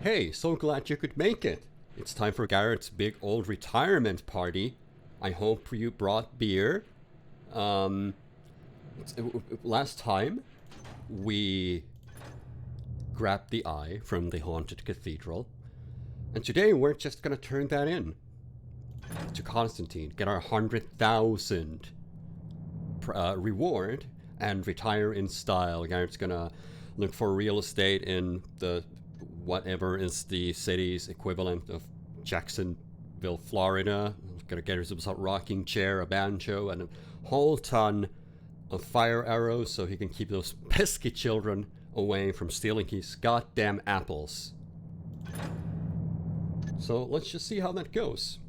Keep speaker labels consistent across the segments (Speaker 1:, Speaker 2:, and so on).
Speaker 1: Hey, so glad you could make it. It's time for Garrett's big old retirement party. I hope you brought beer. Last time, we grabbed the eye from the haunted cathedral. And today we're just gonna turn that in to Constantine, get our 100,000 reward, and retire in style. Garrett's gonna look for real estate in the whatever is the city's equivalent of Jacksonville, Florida. Gonna get himself a rocking chair, a banjo, and a whole ton of fire arrows so he can keep those pesky children away from stealing his goddamn apples. So let's just see how that goes.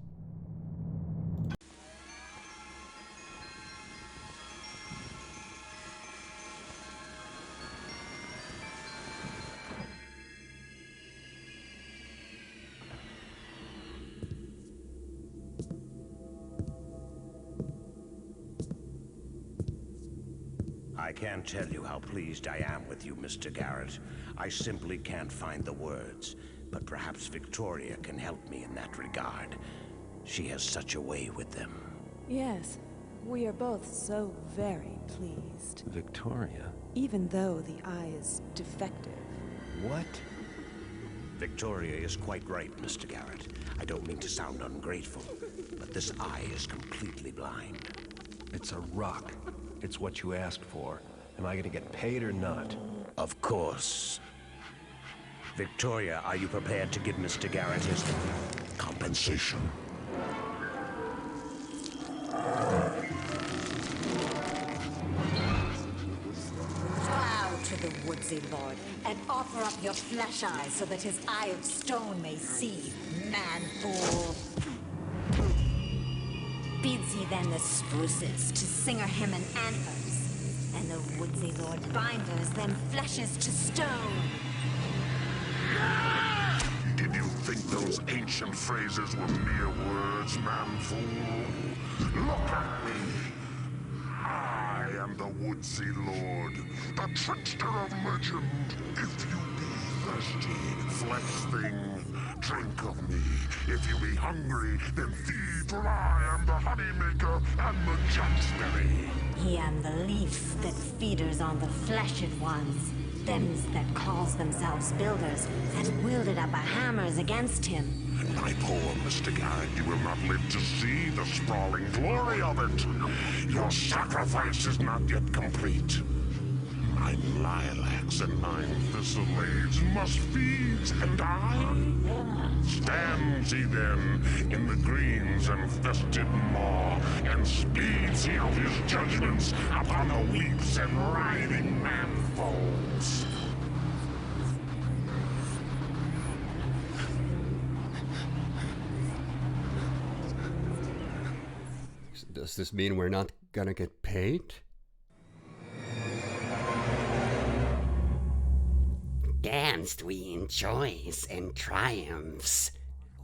Speaker 2: I can't tell you how pleased I am with you, Mr. Garrett. I simply can't find the words. But perhaps Victoria can help me in that regard. She has such a way with them.
Speaker 3: Yes, we are both so very pleased.
Speaker 4: Victoria?
Speaker 3: Even though the eye is defective.
Speaker 4: What?
Speaker 2: Victoria is quite right, Mr. Garrett. I don't mean to sound ungrateful, but this eye is completely blind.
Speaker 4: It's a rock. It's what you asked for. Am I gonna get paid or not?
Speaker 2: Of course. Victoria, are you prepared to give Mr. Garrett his compensation?
Speaker 5: Bow to the woodsy lord, and offer up your flesh eye so that his eye of stone may see, man fool. Bids he then the spruces to singer him an antlers, and the woodsy lord binders them fleshes to stone.
Speaker 6: Did you think those ancient phrases were mere words, man-fool? Look at me! I am the Woodsy Lord, the trickster of legend. If you be thirsty, flesh thing, drink of me. If you be hungry, then feed, for I am the honey maker and the jumpsberry.
Speaker 5: He am the leaf that feeders on the fleshed ones. Thems that calls themselves builders, and wielded up a hammers against him.
Speaker 6: My poor Mr. Garrett, you will not live to see the sprawling glory of it. Your sacrifice is not yet complete. 9 lilacs and 9 thistlades must feed, and I? Stands he then in the green's infested maw, and speeds he out his judgments upon the weeps and writhing man-folds.
Speaker 1: Does this mean we're not gonna get paid?
Speaker 7: Danced we in joys and triumphs.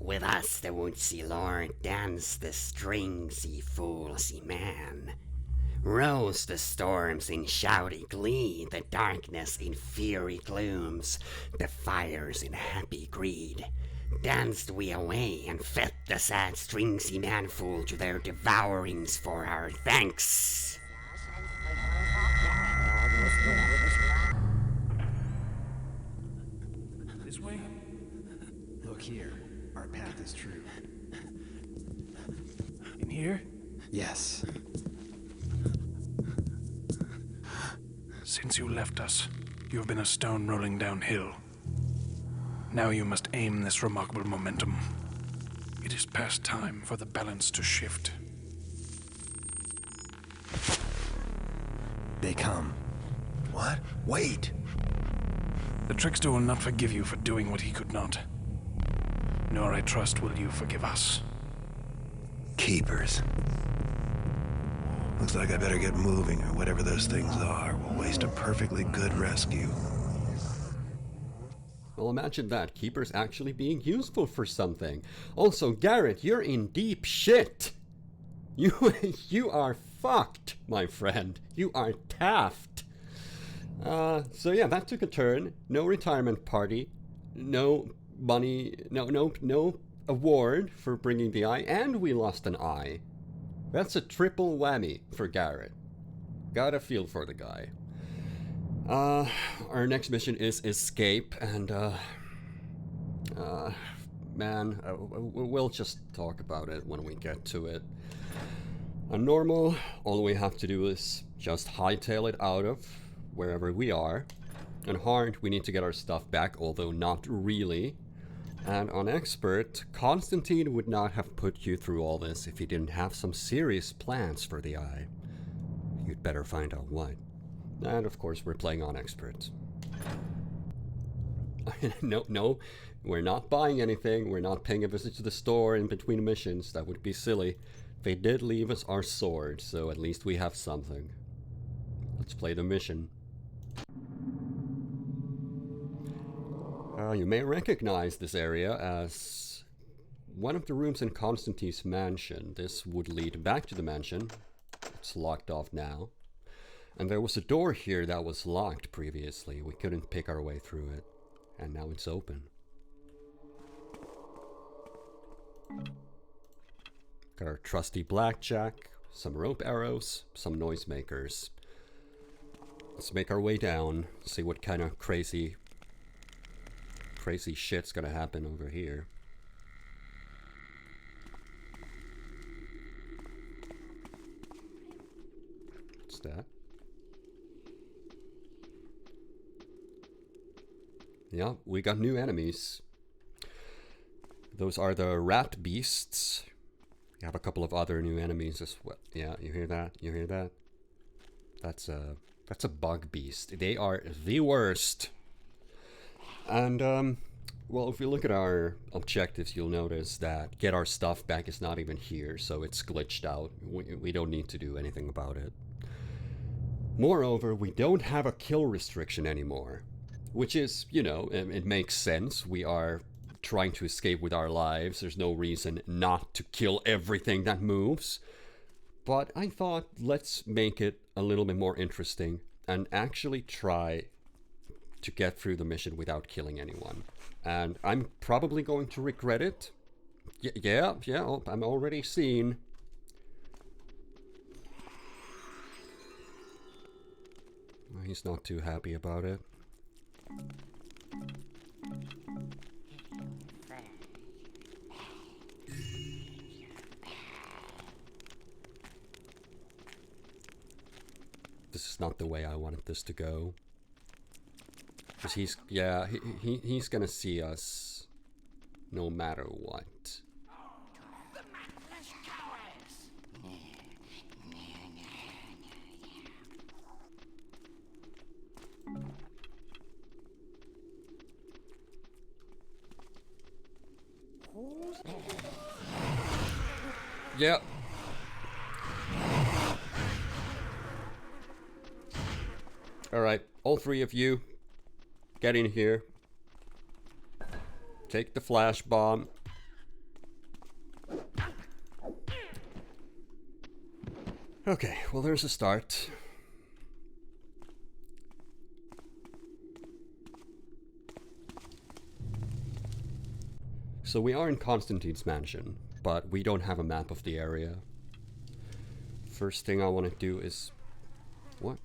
Speaker 7: With us the woodsy lord danced the stringsy foolsy man. Rose the storms in shouty glee, the darkness in fiery glooms, the fires in happy greed. Danced we away and fed the sad stringsy man-fool to their devourings for our thanks.
Speaker 4: This way? Look here. Our path is true. In here? Yes.
Speaker 8: Since you left us, you have been a stone rolling downhill. Now you must aim this remarkable momentum. It is past time for the balance to shift.
Speaker 4: They come. What? Wait!
Speaker 8: The trickster will not forgive you for doing what he could not. Nor, I trust, will you forgive us.
Speaker 4: Keepers. Looks like I better get moving, or whatever those things are. We'll waste a perfectly good rescue.
Speaker 1: Well, imagine that. Keepers actually being useful for something. Also, Garrett, you're in deep shit. You are fucked, my friend. You are taffed. So yeah, that took a turn. No retirement party. No money, no award for bringing the eye, and we lost an eye. That's a triple whammy for Garrett. Got a feel for the guy. Our next mission is escape, and man, we'll just talk about it when we get to it. On normal, all we have to do is just hightail it out of wherever we are. On hard, we need to get our stuff back, although not really. And on expert, Constantine would not have put you through all this if he didn't have some serious plans for the eye. You'd better find out what. And of course, we're playing on expert. No, we're not buying anything. We're not paying a visit to the store in between missions. That would be silly. They did leave us our sword, so at least we have something. Let's play the mission. You may recognize this area as one of the rooms in Constantine's mansion. This would lead back to the mansion. It's locked off now. And there was a door here that was locked previously. We couldn't pick our way through it. And now it's open. Got our trusty blackjack, some rope arrows, some noisemakers. Let's make our way down, see what kind of crazy shit's gonna happen over here. What's that? Yeah, we got new enemies. Those are the rat beasts. We have a couple of other new enemies as well. Yeah, you hear that? You hear that? That's a bug beast. They are the worst. And, well, if we look at our objectives, you'll notice that get our stuff back is not even here, so it's glitched out. We don't need to do anything about it. Moreover, we don't have a kill restriction anymore, which is, you know, it makes sense. We are trying to escape with our lives. There's no reason not to kill everything that moves. But I thought, let's make it a little bit more interesting and actually try to get through the mission without killing anyone. And I'm probably going to regret it. Yeah, I'm already seeing. Well, he's not too happy about it. This is not the way I wanted this to go. Because he's gonna see us no matter what. Yeah. Alright, all three of you, get in here. Take the flash bomb. Okay, well there's a start. So we are in Constantine's mansion, but we don't have a map of the area. First thing I want to do is... What?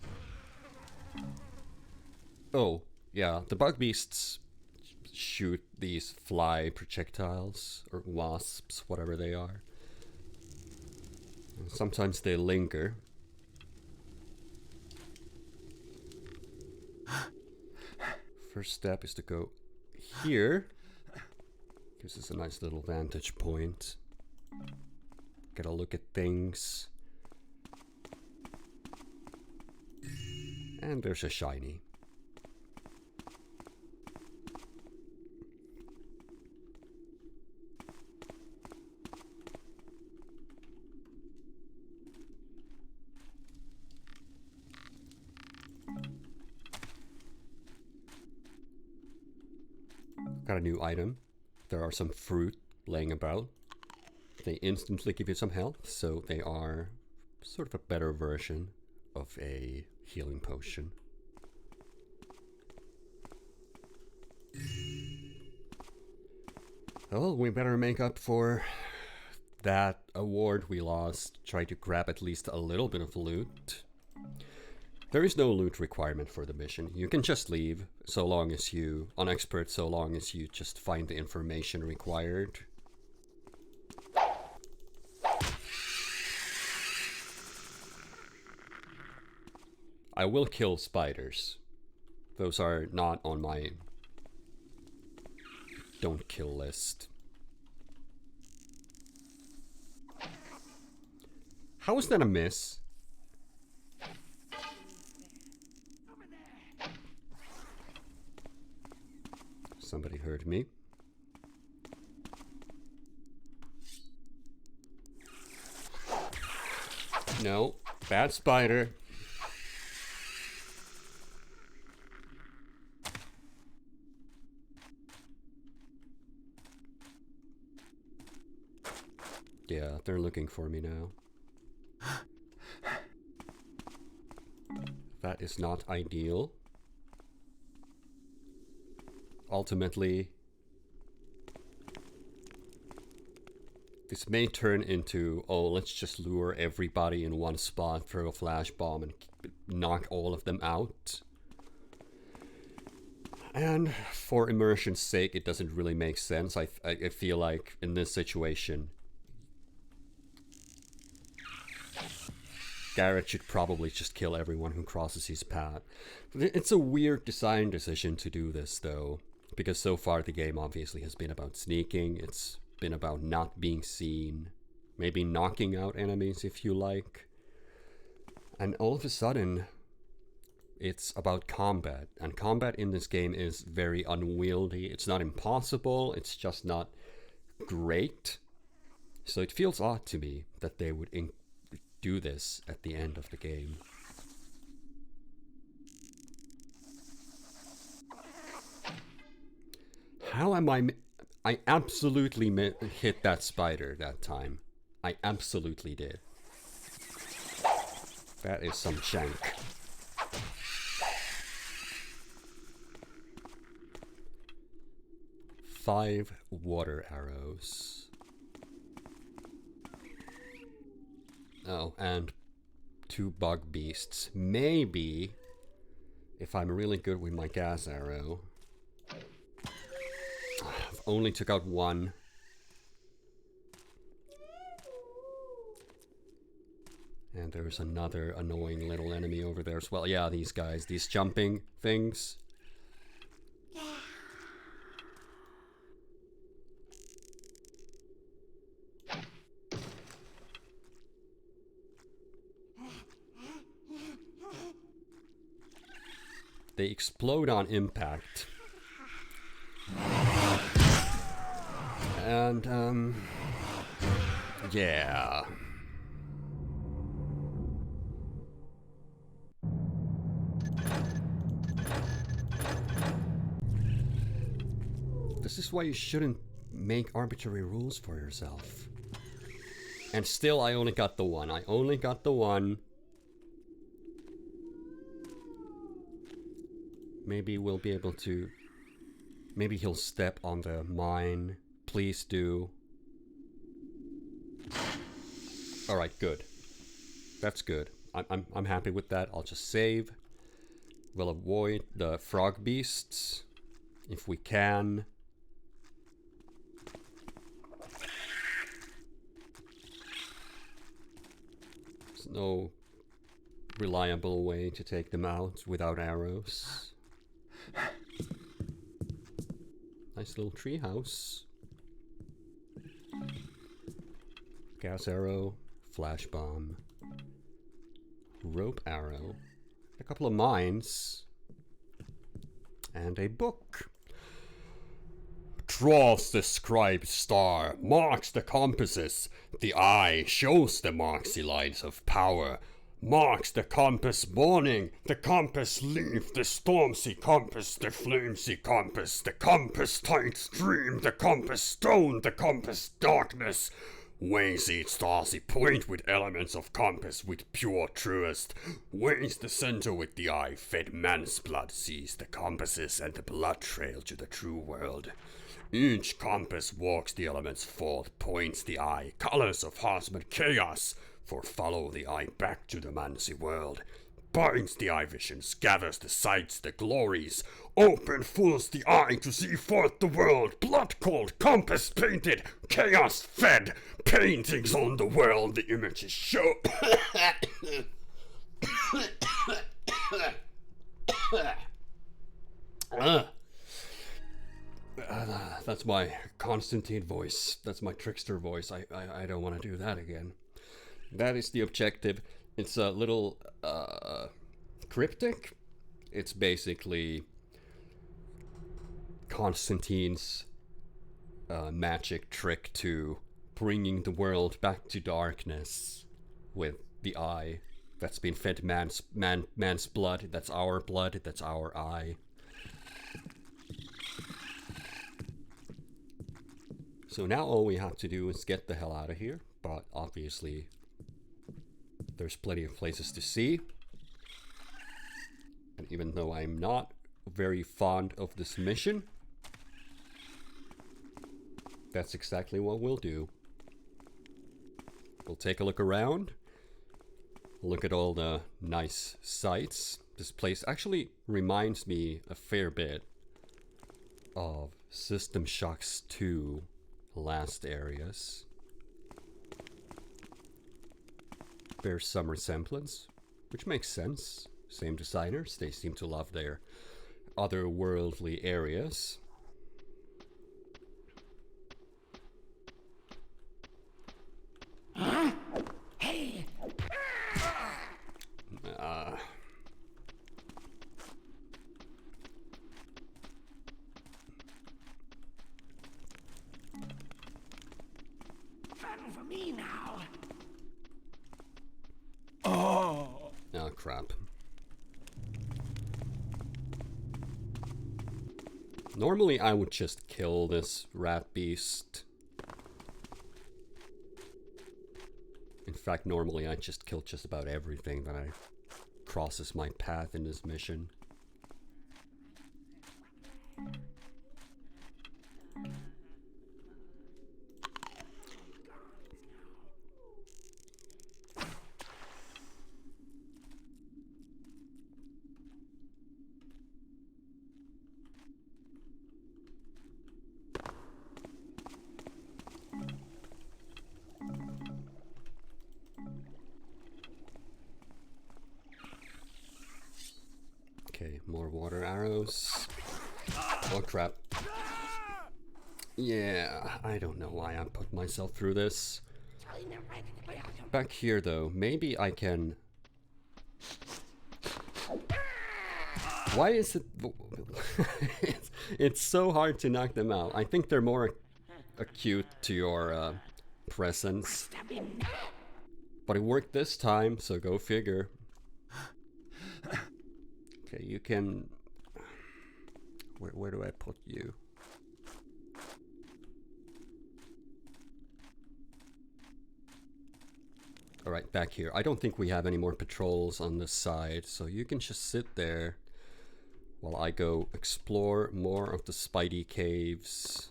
Speaker 1: Oh, yeah, the bug beasts shoot these fly projectiles, or wasps, whatever they are. Sometimes they linger. First step is to go here. Gives us a nice little vantage point. Get a look at things. And there's a shiny. Got a new item. There are some fruit laying about. They instantly give you some health, so they are sort of a better version of a healing potion. Well, we better make up for that award we lost. Try to grab at least a little bit of loot. There is no loot requirement for the mission. You can just leave, so long as you, on expert, so long as you just find the information required. I will kill spiders. Those are not on my don't kill list. How was that a miss? Somebody heard me. No, bad spider. Yeah, they're looking for me now. That is not ideal. Ultimately, this may turn into, oh, let's just lure everybody in one spot, throw a flash bomb, and knock all of them out. And for immersion's sake, it doesn't really make sense. I feel like in this situation, Garrett should probably just kill everyone who crosses his path. It's a weird design decision to do this, though, because so far the game obviously has been about sneaking, it's been about not being seen, maybe knocking out enemies if you like. And all of a sudden, it's about combat, and combat in this game is very unwieldy. It's not impossible, it's just not great. So it feels odd to me that they would do this at the end of the game. How am I absolutely hit that spider that time. I absolutely did. That is some shank. Five water arrows. Oh, and 2 bug beasts. Maybe, if I'm really good with my gas arrow. I've only took out 1. And there's another annoying little enemy over there as well. Yeah, these guys, these jumping things. They explode on impact. And, yeah. This is why you shouldn't make arbitrary rules for yourself. And still, I only got the 1. I only got the 1. Maybe we'll be able to... Maybe he'll step on the mine. Please do. Alright, good. That's good. I'm happy with that. I'll just save. We'll avoid the frog beasts if we can. There's no reliable way to take them out without arrows. Nice little tree house. Gas arrow, flash bomb, rope arrow, a couple of mines, and a book. Draws the scribed star, marks the compasses, the eye shows the marksy lines of power, marks the compass morning, the compass leaf, the stormsy compass, the flamesy compass, the compass tight stream, the compass stone, the compass darkness. Weighs each starsy point with elements of compass with pure truest. Weighs the center with the eye, fed man's blood sees the compasses and the blood trail to the true world. Each compass walks the elements forth, points the eye, colors of husband chaos, for follow the eye back to the mancy world. Binds the eye visions, gathers the sights, the glories, open fulls the eye to see forth the world, blood cold, compass painted, chaos fed, paintings on the world, the images show. That's my Constantine voice. That's my trickster voice. I don't want to do that again. That is the objective. It's a little cryptic. It's basically Constantine's magic trick to bringing the world back to darkness with the eye that's been fed man's blood. That's our blood. That's our eye. So now all we have to do is get the hell out of here, but obviously there's plenty of places to see. And even though I'm not very fond of this mission, that's exactly what we'll do. We'll take a look around, look at all the nice sights. This place actually reminds me a fair bit of System Shocks 2 last areas. Bears some resemblance, which makes sense. Same designers, they seem to love their otherworldly areas.
Speaker 7: Hey! Fun for me now.
Speaker 8: Oh
Speaker 1: Crap. Normally I would just kill this rat beast. In fact, normally I just kill just about everything that crosses my path in this mission. Okay, more water arrows. Oh crap. Yeah, I don't know why I put myself through this. Back here though, maybe I can... Why is it... it's so hard to knock them out. I think they're more acute to your presence. But it worked this time, so go figure. Okay, you can... Where do I put you? Alright, back here. I don't think we have any more patrols on this side, so you can just sit there while I go explore more of the Spidey caves.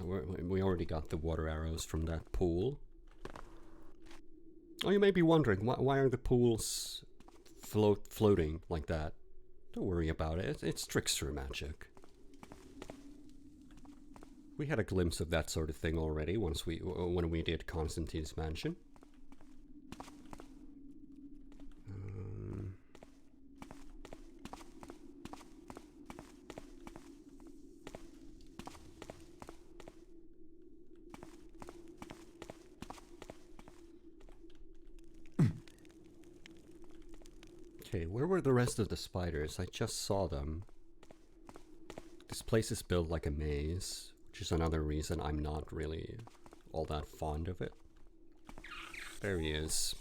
Speaker 1: We already got the water arrows from that pool. Oh, you may be wondering, why are the pools floating like that? Don't worry about it. It's trickster magic. We had a glimpse of that sort of thing already when we did Constantine's Mansion. Okay, where were the rest of the spiders? I just saw them. This place is built like a maze, which is another reason I'm not really all that fond of it. There he is.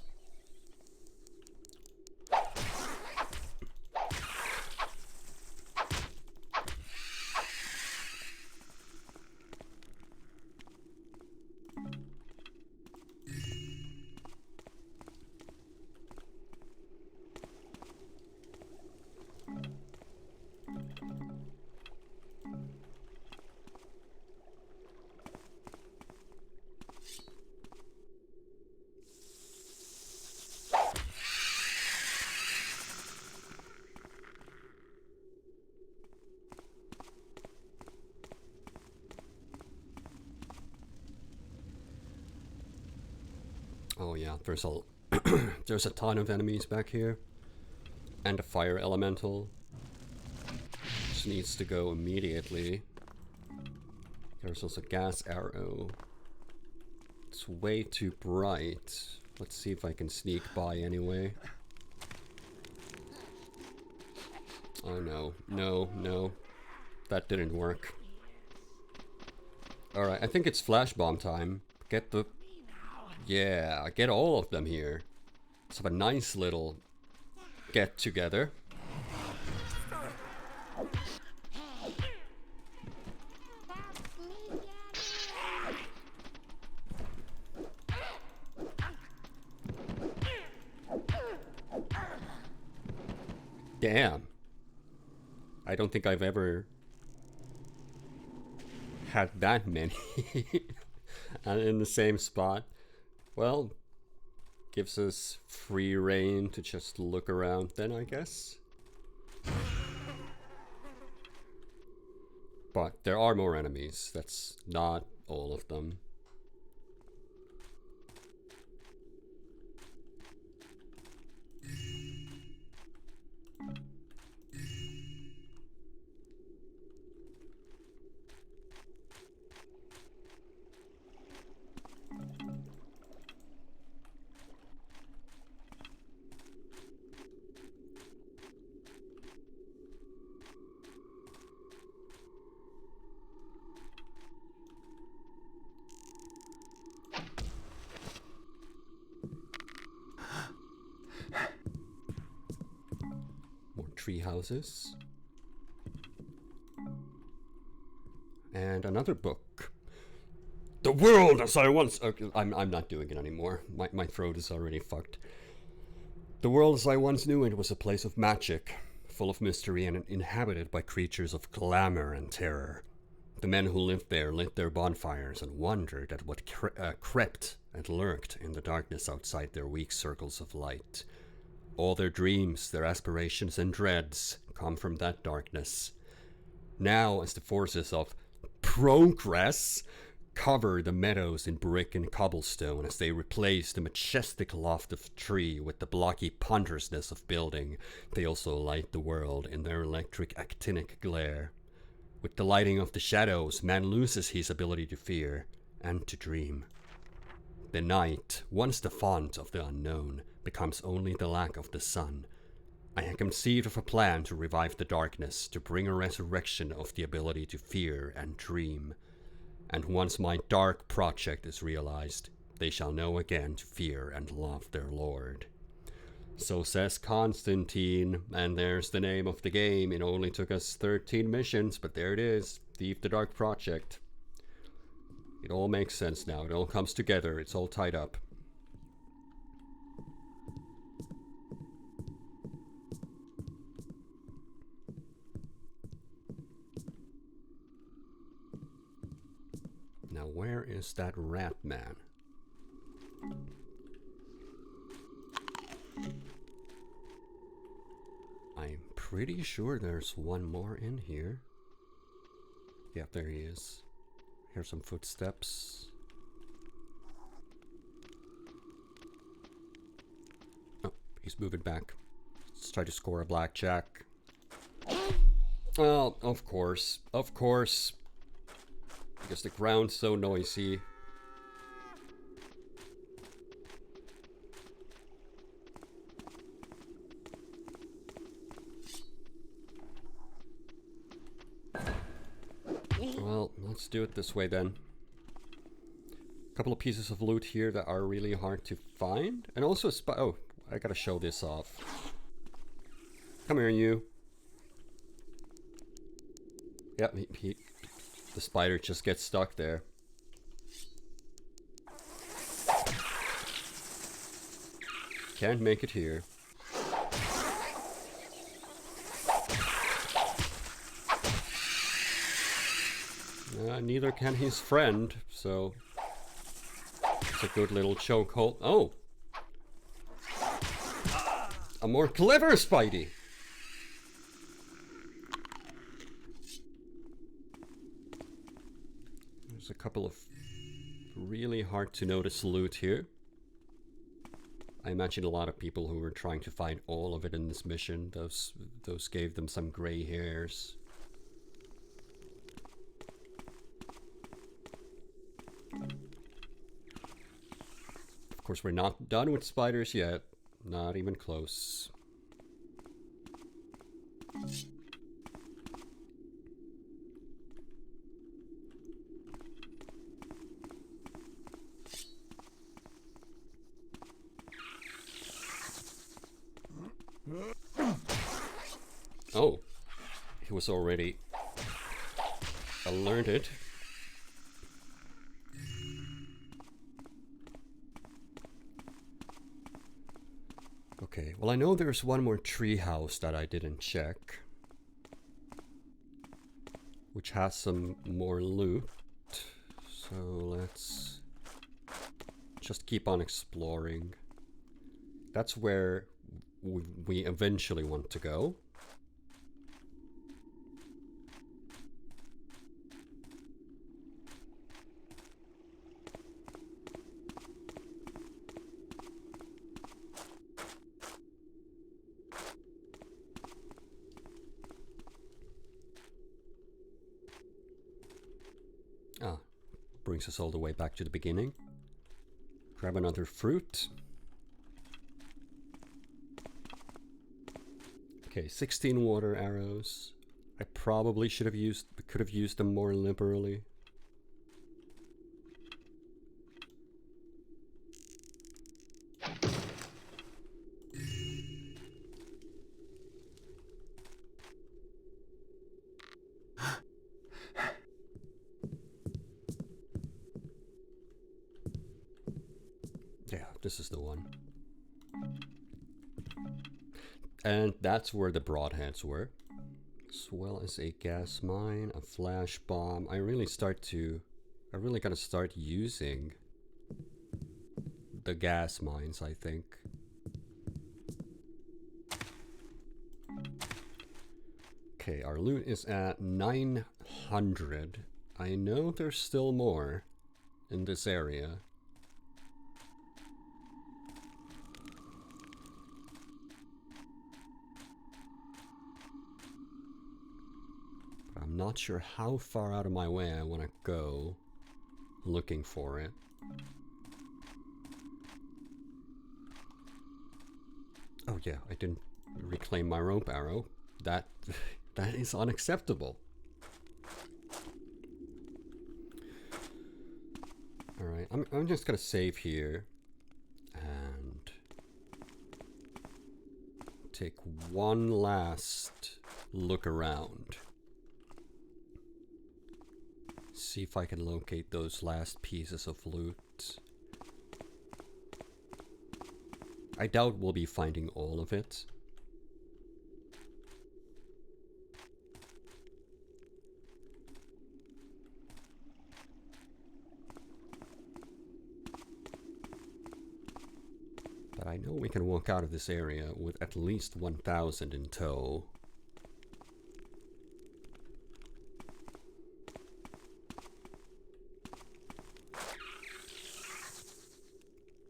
Speaker 1: Yeah, there's a there's a ton of enemies back here, and a fire elemental. Just needs to go immediately. There's also a gas arrow. It's way too bright. Let's see if I can sneak by anyway. Oh no, no, no. That didn't work. Alright, I think it's flash bomb time. Get the... Yeah, get all of them here. Let's have a nice little get together. Damn. I don't think I've ever had that many in the same spot. Well, gives us free reign to just look around then, I guess. But there are more enemies. That's not all of them. Tree houses. And another book. The world as I once... Okay, I'm not doing it anymore. My throat is already fucked. The world as I once knew it was a place of magic, full of mystery and inhabited by creatures of glamour and terror. The men who lived there lit their bonfires and wondered at what crept and lurked in the darkness outside their weak circles of light. All their dreams, their aspirations and dreads come from that darkness. Now, as the forces of progress cover the meadows in brick and cobblestone, as they replace the majestic loft of tree with the blocky ponderousness of building, they also light the world in their electric actinic glare. With the lighting of the shadows, man loses his ability to fear and to dream. The night, once the font of the unknown, becomes only the lack of the sun. I have conceived of a plan to revive the darkness, to bring a resurrection of the ability to fear and dream. And once my dark project is realized, they shall know again to fear and love their Lord. So says Constantine, and there's the name of the game. It only took us 13 missions, but there it is, Thief the Dark Project. It all makes sense now, it all comes together, it's all tied up. Now where is that rat man? I'm pretty sure there's one more in here. Yeah, there he is. Here's some footsteps. Oh, he's moving back. Let's try to score a blackjack. Oh, of course. Of course. Because the ground's so noisy. Well, let's do it this way then. A couple of pieces of loot here that are really hard to find. And also a oh, I gotta show this off. Come here, you. Yep, the spider just gets stuck there. Can't make it here. Neither can his friend, so it's a good little chokehold. Oh! A more clever Spidey! There's a couple of really hard to notice loot here. I imagine a lot of people who were trying to find all of it in this mission, those gave them some gray hairs. Of course, we're not done with spiders yet. Not even close. Oh, he was already alerted. Okay, well, I know there's one more tree house that I didn't check, which has some more loot. So let's just keep on exploring. That's where we eventually want to go. Ah, brings us all the way back to the beginning. Grab another fruit. Okay, 16 water arrows. I probably could have used them more liberally. Yeah, this is the one. And that's where the broadheads were. As well as a gas mine, a flash bomb. I really gotta start using the gas mines, I think. Okay, our loot is at 900. I know there's still more in this area. I'm not sure how far out of my way I want to go looking for it. Oh yeah, I didn't reclaim my rope arrow. That is unacceptable. Alright, I'm just gonna save here and take one last look around. See if I can locate those last pieces of loot. I doubt we'll be finding all of it. But I know we can walk out of this area with at least 1,000 in tow.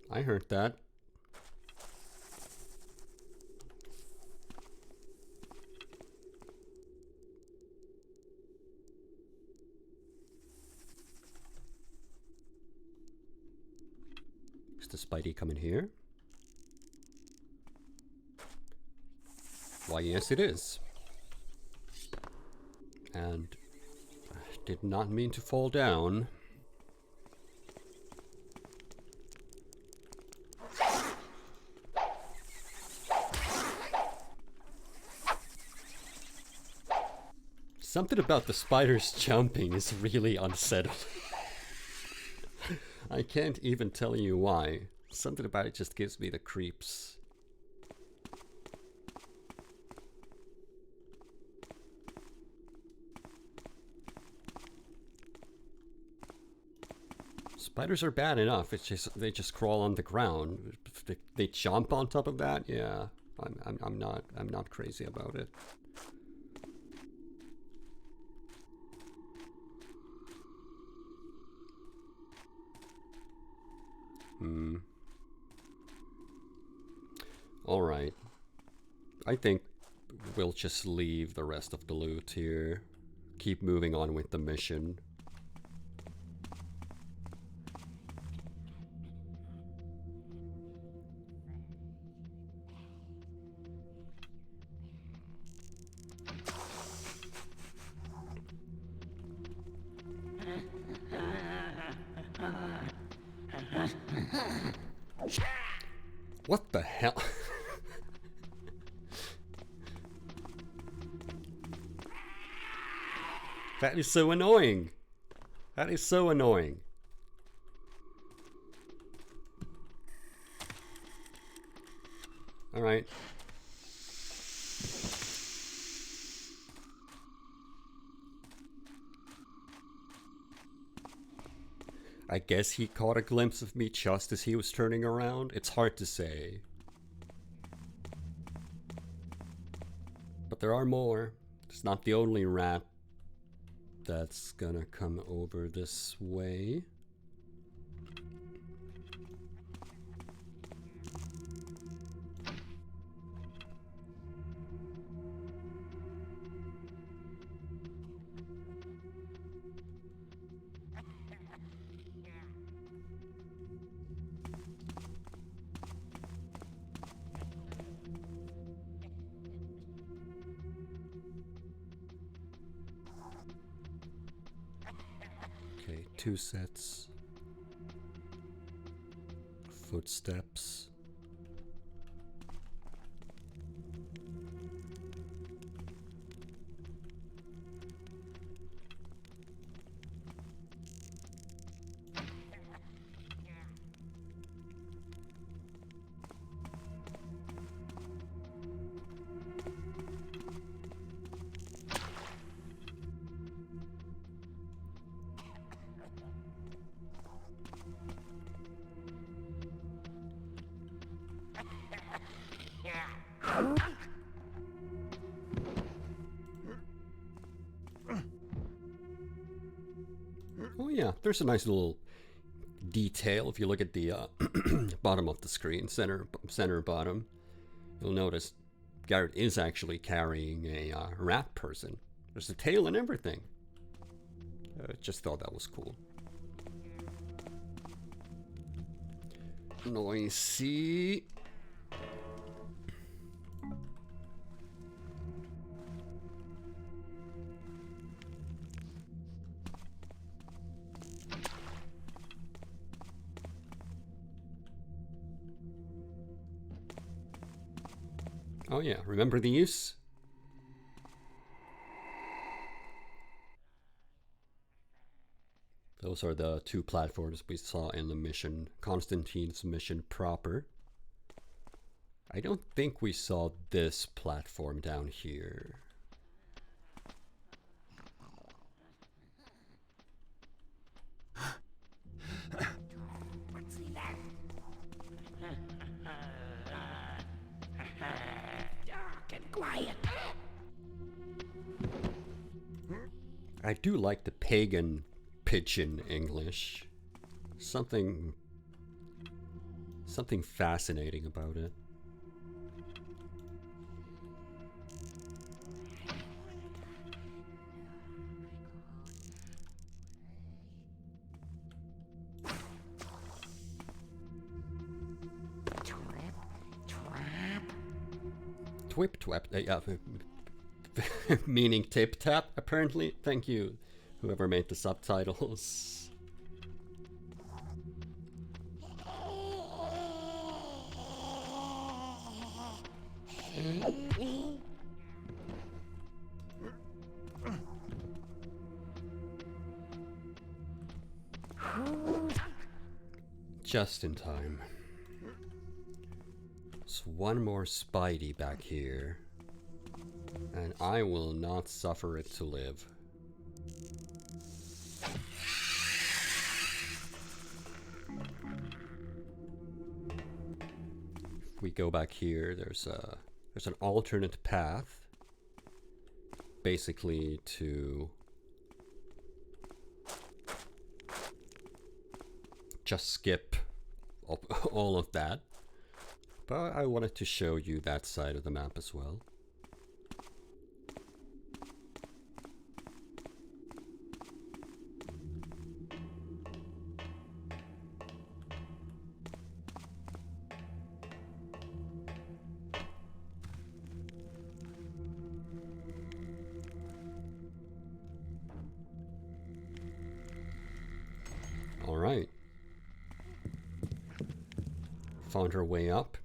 Speaker 1: I heard that. Is the Spidey coming here? Why, yes it is. And I did not mean to fall down. Something about the spiders jumping is really unsettling. I can't even tell you why. Something about it just gives me the creeps. Spiders are bad enough. It's just they just crawl on the ground. They jump on top of that. Yeah, I'm not crazy about it. Alright. I think we'll just leave the rest of the loot here. Keep moving on with the mission. What the hell? That is so annoying. That is so annoying. All right. I guess he caught a glimpse of me just as he was turning around. It's hard to say. But there are more. It's not the only rat that's gonna come over this way. Okay, 2 sets. Footsteps. Oh yeah, there's a nice little detail if you look at the bottom of the screen, center bottom. You'll notice Garrett is actually carrying a rat person. There's a tail and everything. Just thought that was cool. Noisy. Oh yeah, remember these? Those are the 2 platforms we saw in the mission, Constantine's mission proper. I don't think we saw this platform down here. I do like the pagan pigeon English. Something fascinating about it. Twip twap, yeah, meaning tip tap apparently. Thank you, whoever made the subtitles. Just in time. There's one more Spidey back here, and I will not suffer it to live. If we go back here, there's an alternate path, basically to just skip all of that. but I wanted to show you that side of the map as well. All right. Found her way up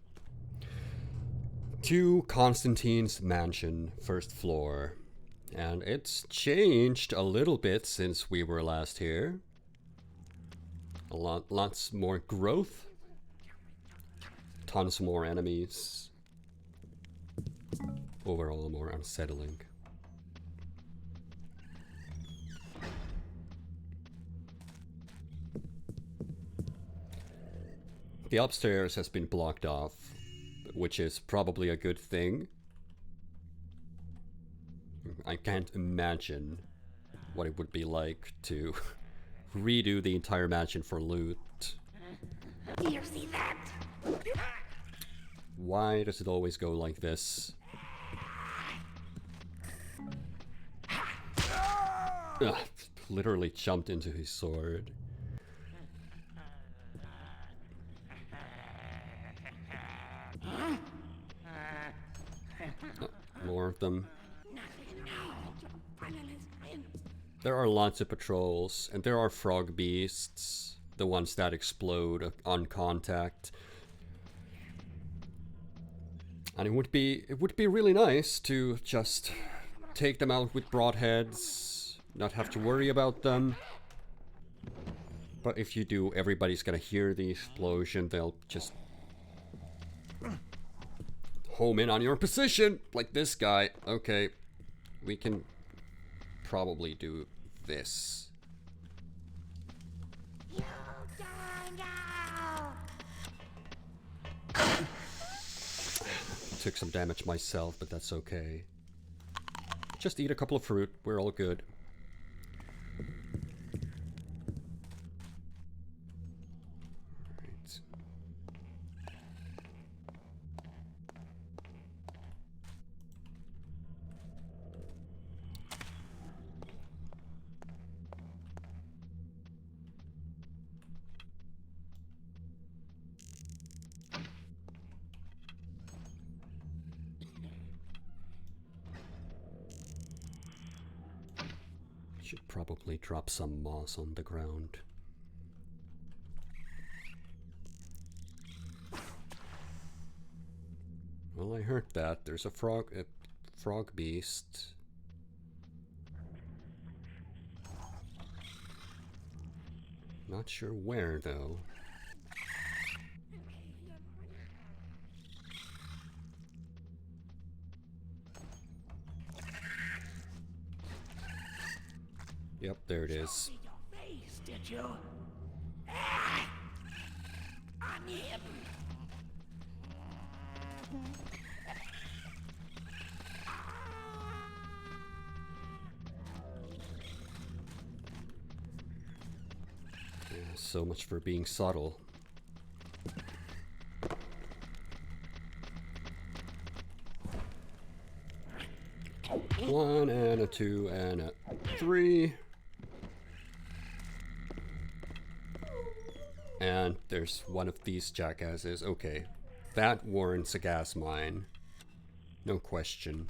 Speaker 1: to Constantine's mansion, first floor. And it's changed a little bit since we were last here. Lots more growth. Tons more enemies. Overall more unsettling. The upstairs has been blocked off, which is probably a good thing. I can't imagine what it would be like to redo the entire mansion for loot.
Speaker 5: You see that?
Speaker 1: Why does it always go like this? Ugh, literally jumped into his sword. More of them. There are lots of patrols, and there are frog beasts, the ones that explode on contact. And it would be really nice to just take them out with broadheads, not have to worry about them. But if you do, everybody's gonna hear the explosion. They'll just home in on your position, like this guy. Okay, we can probably do this. Took some damage myself, but that's okay. Just eat a couple of fruit, we're all good. Should probably drop some moss on the ground. Well, I heard that. There's a frog beast. Not sure where, though. Yep, there it is.
Speaker 9: Did you? I'm him.
Speaker 1: Yeah, so much for being subtle. One and a 2 and a 3. And there's one of these jackasses. Okay, that warrants a gas mine. No question.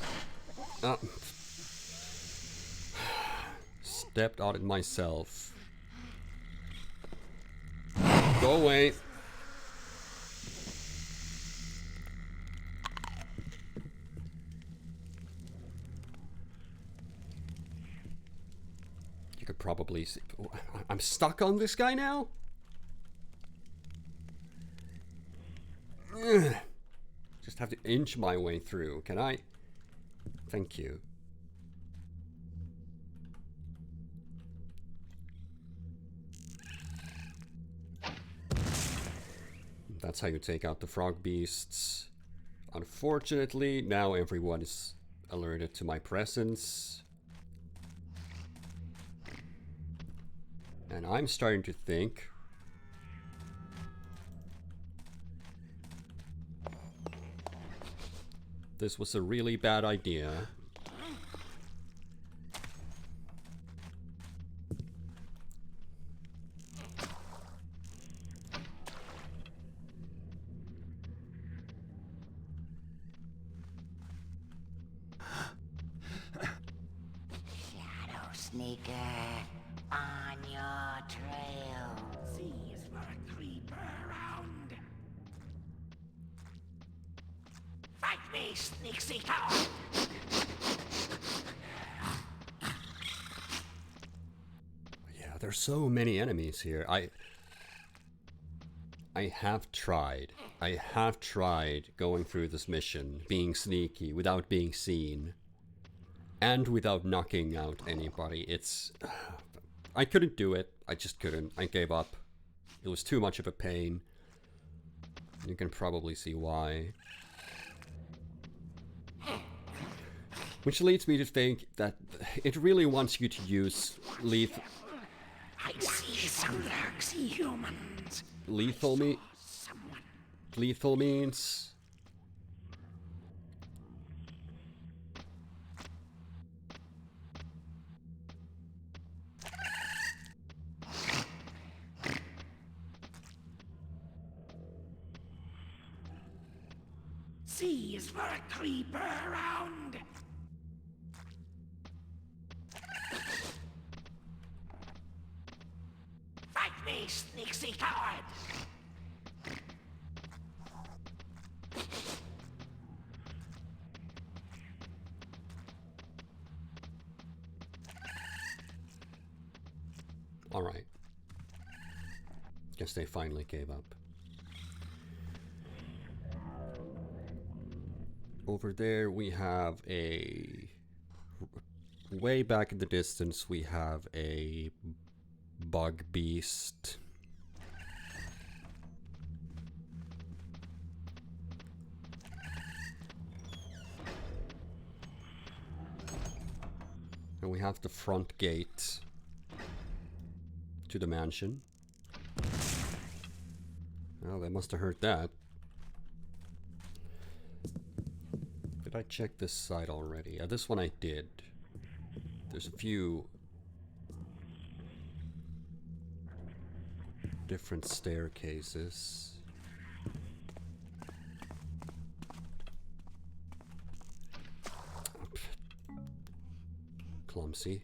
Speaker 1: Stepped on it myself. Go away. You could probably see. Oh, I'm stuck on this guy now? Ugh. Just have to inch my way through. Can I? Thank you. That's how you take out the frog beasts. Unfortunately, now everyone is alerted to my presence. And I'm starting to think This was a really bad idea.
Speaker 5: Shadow Sneaker, on your trail.
Speaker 9: C is for a creeper round. Fight me, Sneaksy Tower!
Speaker 1: Yeah, there's so many enemies here. I have tried. I have tried going through this mission, being sneaky without being seen, and without knocking out anybody. It's... I couldn't do it. I just couldn't. I gave up. It was too much of a pain. You can probably see why. Which leads me to think that it really wants you to use lethal...
Speaker 9: I see some lurksy humans.
Speaker 1: Lethal means...
Speaker 9: C is for a creeper round. Fight me, Sneaksy coward!
Speaker 1: Alright. Guess they finally gave up. Over there we have a... Way back in the distance we have a bug beast. And we have the front gate to the mansion. Well, they must have heard that. Did I check this side already? This one I did. There's a few different staircases. Clumsy.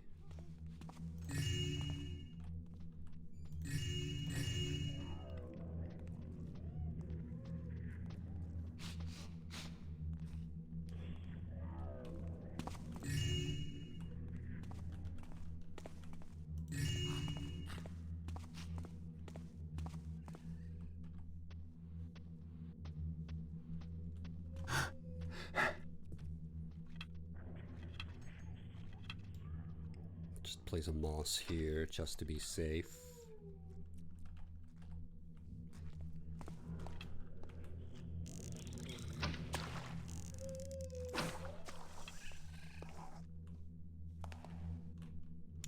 Speaker 1: Just place a moss here just to be safe.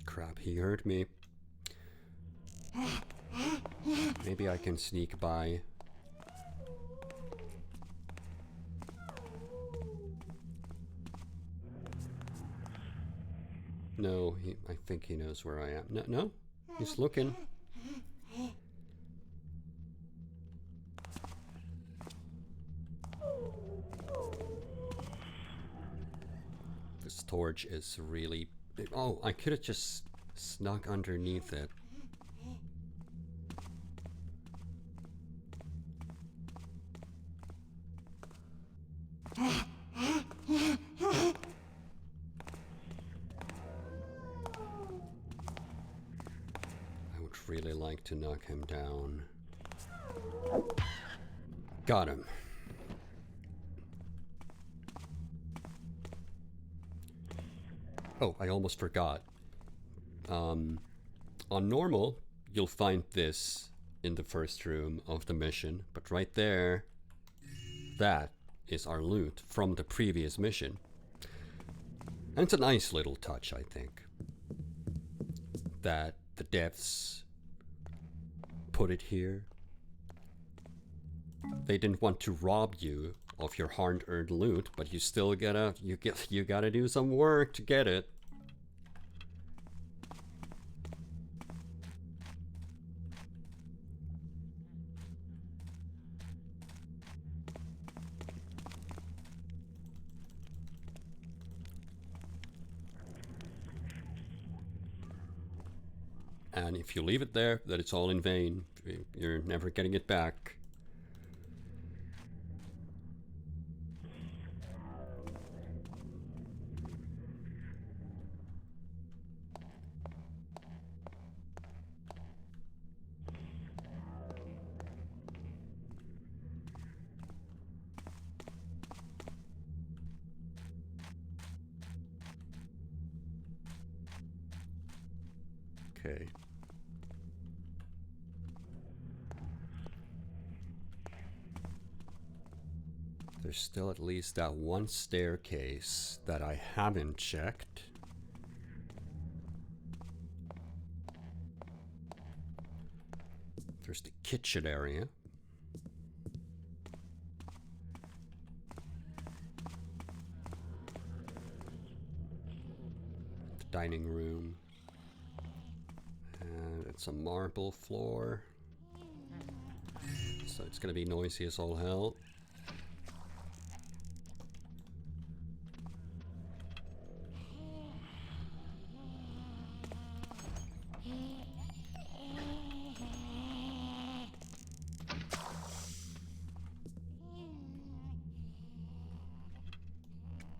Speaker 1: Crap, he heard me. Maybe I can sneak by. No, I think he knows where I am. No, no, he's looking. This torch is really... Oh, I could have just snuck underneath it. Really like to knock him down. Got him. Oh, I almost forgot. On normal, you'll find this in the first room of the mission, but right there, that is our loot from the previous mission. And it's a nice little touch, I think, that the devs put it here. They didn't want to rob you of your hard-earned loot, but you still gotta you gotta do some work to get it. And if you leave it there, then it's all in vain. You're never getting it back. Okay. There's still at least that one staircase that I haven't checked. There's the kitchen area. The dining room. And it's a marble floor. So it's gonna be noisy as all hell.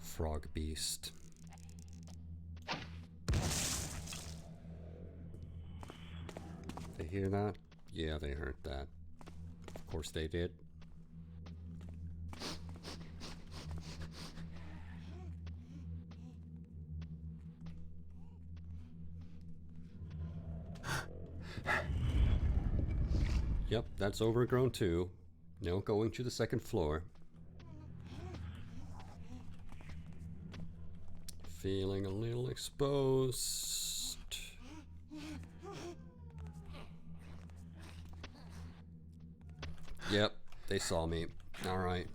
Speaker 1: Frog beast. They hear that? Yeah, they heard that. Of course they did. Yep, that's overgrown too. No going to the second floor. Feeling a little exposed. Yep, they saw me. Alright.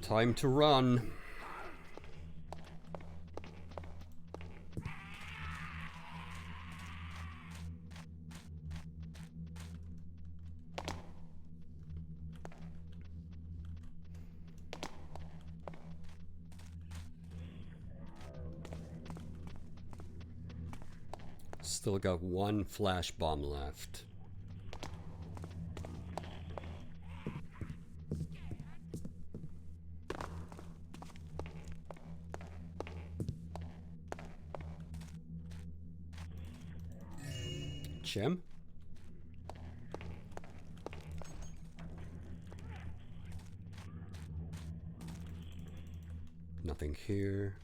Speaker 1: Time to run. Still got one flash bomb left. Gem? Nothing here.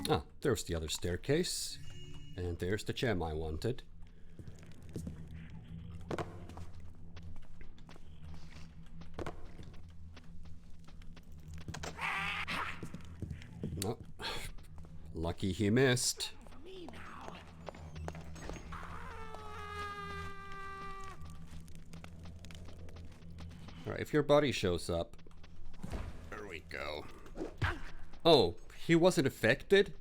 Speaker 1: Ah, there's the other staircase. And there's the gem I wanted. Oh, lucky he missed. Alright, if your buddy shows up. There we go. Oh, he wasn't affected?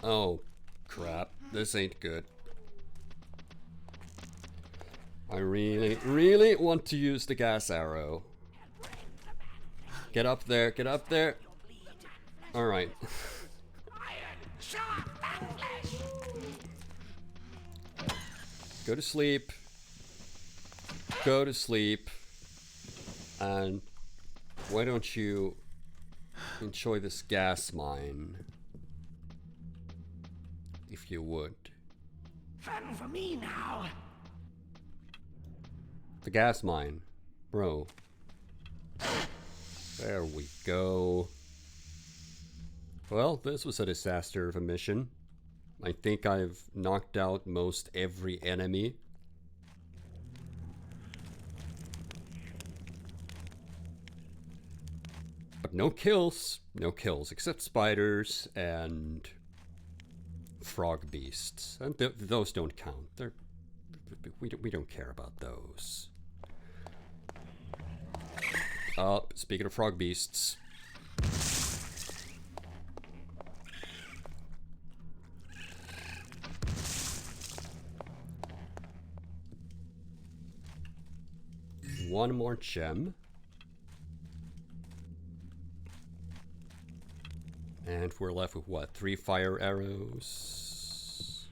Speaker 1: Oh, crap. This ain't good. I really want to use the gas arrow. Get up there, get up there. Alright. Go to sleep. Go to sleep. And why don't you enjoy this gas mine? If you would.
Speaker 9: Fun for me now.
Speaker 1: The gas mine. Bro. There we go. Well, this was a disaster of a mission. I think I've knocked out most every enemy. But But no kills. No kills, except spiders and frog beasts. And those don't count. We don't care about those. Speaking of frog beasts. One more gem. And we're left with what? 3 fire arrows.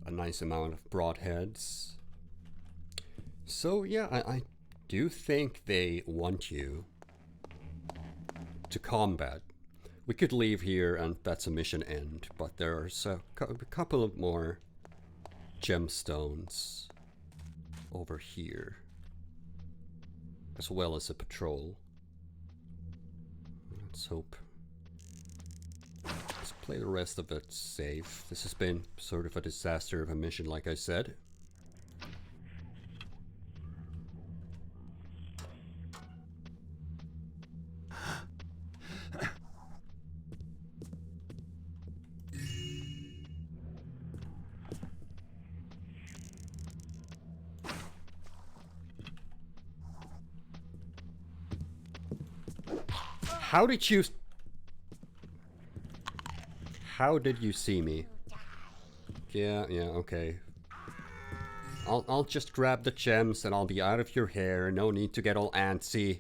Speaker 1: A nice amount of broadheads. So yeah, I do think they want you to combat. We could leave here and that's a mission end, but there's a couple of more gemstones over here, as well as a patrol. Let's hope. Let's play the rest of it safe. This has been sort of a disaster of a mission, like I said. How did you see me? Yeah, okay. I'll just grab the gems and I'll be out of your hair. No need to get all antsy.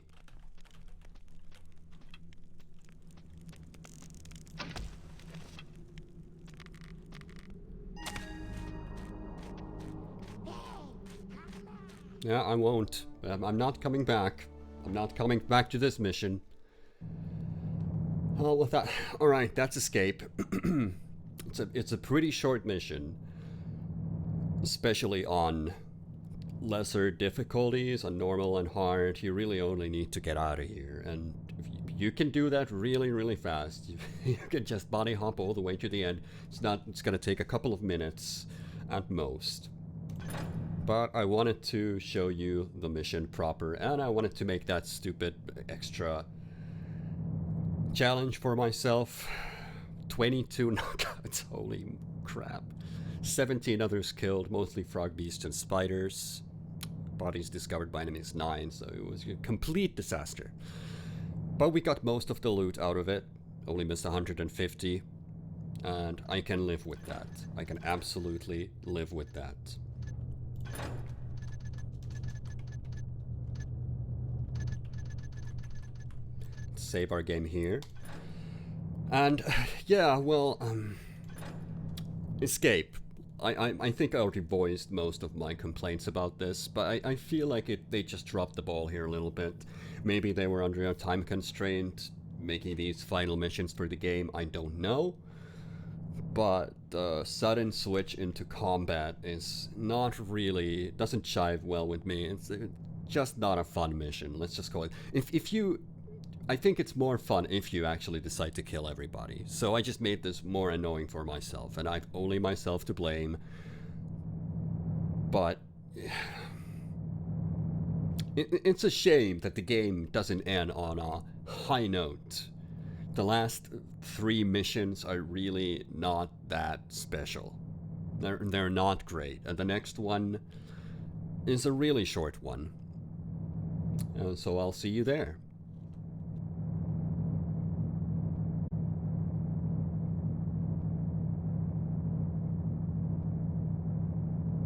Speaker 1: Yeah, I won't. I'm not coming back. I'm not coming back to this mission. Oh, with that, all right, that's escape. It's a pretty short mission, especially on lesser difficulties, on normal and hard. You really only need to get out of here, and you can do that really, really fast. You can just body hop all the way to the end. It's gonna take a couple of minutes at most. But I wanted to show you the mission proper, and I wanted to make that stupid extra challenge for myself. 22 knockouts, holy crap. 17 others killed, mostly frog beasts and spiders. Bodies discovered by enemies 9, so it was a complete disaster. But we got most of the loot out of it, only missed 150, and I can live with that. I can absolutely live with that. Save our game here. And yeah, well, escape. I think I already voiced most of my complaints about this, but I feel like they just dropped the ball here a little bit. Maybe they were under a time constraint making these final missions for the game, I don't know. But the sudden switch into combat is not really, doesn't jive well with me. It's just not a fun mission, let's just call it. If you, I think it's more fun if you actually decide to kill everybody. So I just made this more annoying for myself, and I've only myself to blame. But it's a shame that the game doesn't end on a high note. The last 3 missions are really not that special. They're not great, and the next one is a really short one. So I'll see you there.